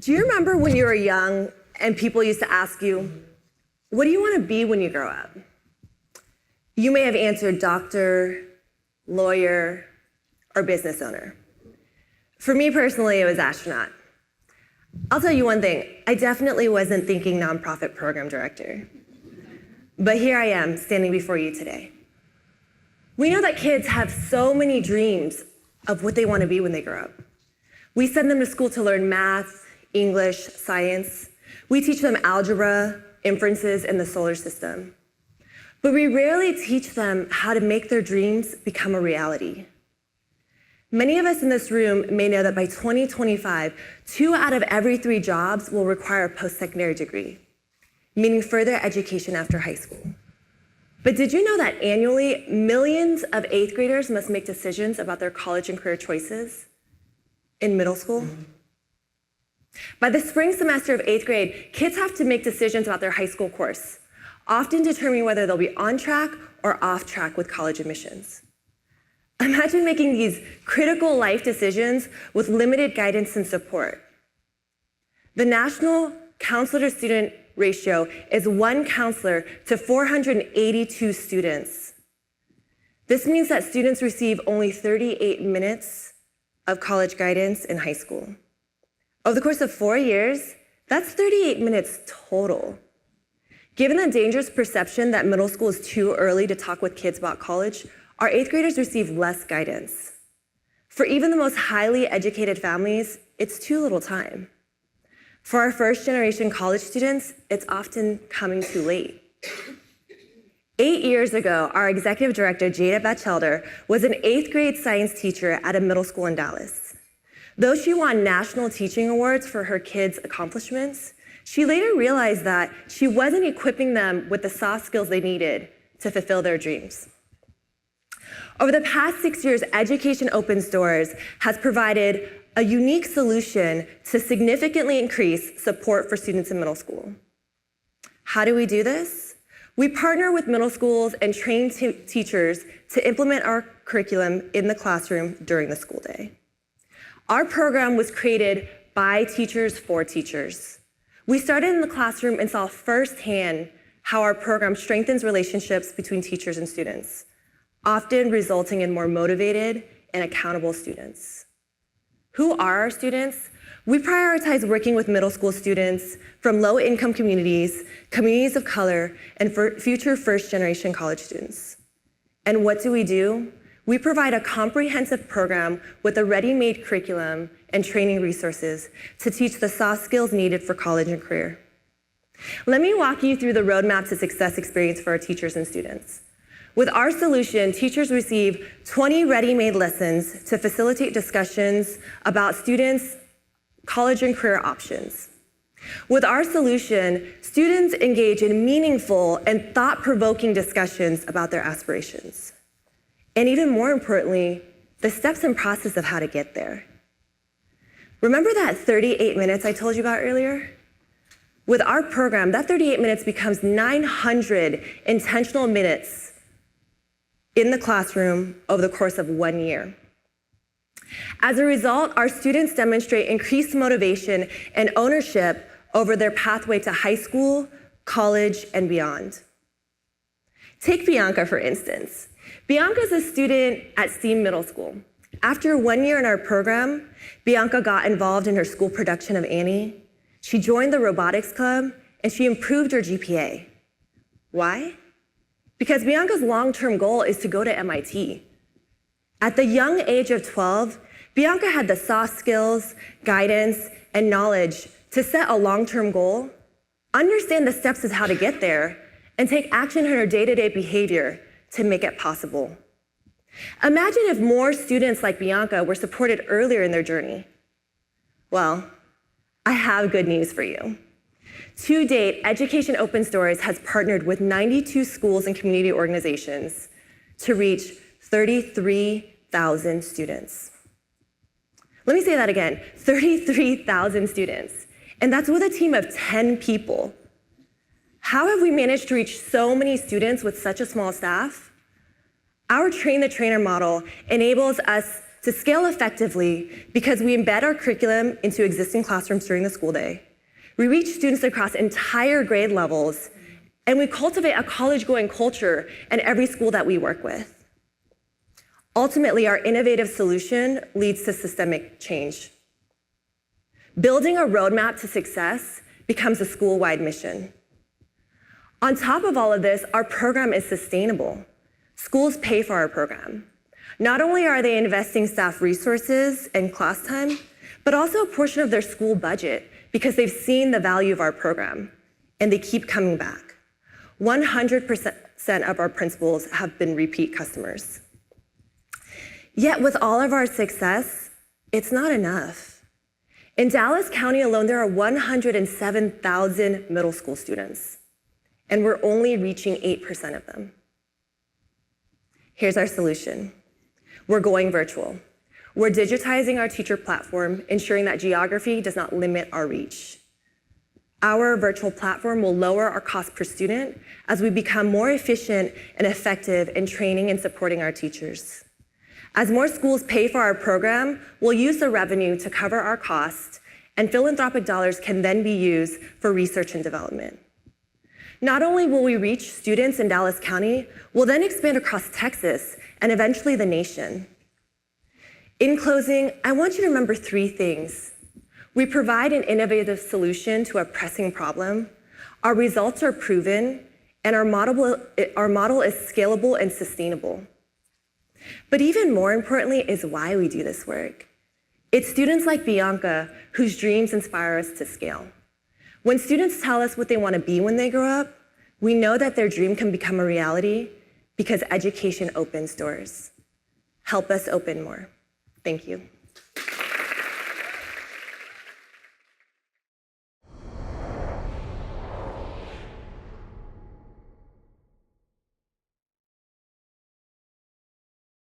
Do you remember when you were young and people used to ask you, what do you want to be when you grow up? You may have answered doctor, lawyer, or business owner. For me personally, it was astronaut. I'll tell you one thing, I definitely wasn't thinking nonprofit program director. But here I am, standing before you today. We know that kids have so many dreams of what they want to be when they grow up. We send them to school to learn math, English, science. We teach them algebra, inferences, and the solar system. But we rarely teach them how to make their dreams become a reality. Many of us in this room may know that by 2025, 2 out of every 3 jobs will require a post-secondary degree, meaning further education after high school. But did you know that annually, millions of 8th graders must make decisions about their college and career choices in middle school? By the spring semester of 8th grade, kids have to make decisions about their high school course, often determining whether they'll be on track or off track with college admissions. Imagine making these critical life decisions with limited guidance and support. The national counselor-to-student ratio is 1 counselor to 482 students. This means that students receive only 38 minutes of college guidance in high school. Over the course of 4 years, that's 38 minutes total. Given the dangerous perception that middle school is too early to talk with kids about college, our 8th graders receive less guidance. For even the most highly educated families, it's too little time. For our first-generation college students, it's often coming too late. 8 years ago, our executive director, Jada Batchelder, was an 8th grade science teacher at a middle school in Dallas. Though she won national teaching awards for her kids' accomplishments, she later realized that she wasn't equipping them with the soft skills they needed to fulfill their dreams. Over the past 6 years, Education Opens Doors has provided a unique solution to significantly increase support for students in middle school. How do we do this? We partner with middle schools and train teachers to implement our curriculum in the classroom during the school day. Our program was created by teachers for teachers. We started in the classroom and saw firsthand how our program strengthens relationships between teachers and students, often resulting in more motivated and accountable students. Who are our students? We prioritize working with middle school students from low-income communities, communities of color, and for future first-generation college students. And what do? We provide a comprehensive program with a ready-made curriculum and training resources to teach the soft skills needed for college and career. Let me walk you through the roadmap to success experience for our teachers and students. With our solution, teachers receive 20 ready-made lessons to facilitate discussions about students' college and career options. With our solution, students engage in meaningful and thought-provoking discussions about their aspirations. And even more importantly, the steps and process of how to get there. Remember that 38 minutes I told you about earlier? With our program, that 38 minutes becomes 900 intentional minutes in the classroom over the course of 1 year. As a result, our students demonstrate increased motivation and ownership over their pathway to high school, college, and beyond. Take Bianca, for instance. Bianca is a student at STEAM Middle School. After 1 year in our program, Bianca got involved in her school production of Annie. She joined the robotics club, and she improved her GPA. Why? Because Bianca's long-term goal is to go to MIT. At the young age of 12, Bianca had the soft skills, guidance, and knowledge to set a long-term goal, understand the steps of how to get there, and take action in her day-to-day behavior to make it possible. Imagine if more students like Bianca were supported earlier in their journey. Well, I have good news for you. To date, Education Opens Doors has partnered with 92 schools and community organizations to reach 33,000 students. Let me say that again, 33,000 students. And that's with a team of 10 people. How have we managed to reach so many students with such a small staff? Our train-the-trainer model enables us to scale effectively because we embed our curriculum into existing classrooms during the school day. We reach students across entire grade levels, and we cultivate a college-going culture in every school that we work with. Ultimately, our innovative solution leads to systemic change. Building a roadmap to success becomes a school-wide mission. On top of all of this, our program is sustainable. Schools pay for our program. Not only are they investing staff resources and class time, but also a portion of their school budget because they've seen the value of our program, and they keep coming back. 100% of our principals have been repeat customers. Yet with all of our success, it's not enough. In Dallas County alone, there are 107,000 middle school students, and we're only reaching 8% of them. Here's our solution. We're going virtual. We're digitizing our teacher platform, ensuring that geography does not limit our reach. Our virtual platform will lower our cost per student as we become more efficient and effective in training and supporting our teachers. As more schools pay for our program, we'll use the revenue to cover our costs, and philanthropic dollars can then be used for research and development. Not only will we reach students in Dallas County, we'll then expand across Texas and eventually the nation. In closing, I want you to remember 3 things. We provide an innovative solution to a pressing problem, our results are proven, and our model is scalable and sustainable. But even more importantly is why we do this work. It's students like Bianca whose dreams inspire us to scale. When students tell us what they want to be when they grow up, we know that their dream can become a reality because education opens doors. Help us open more. Thank you.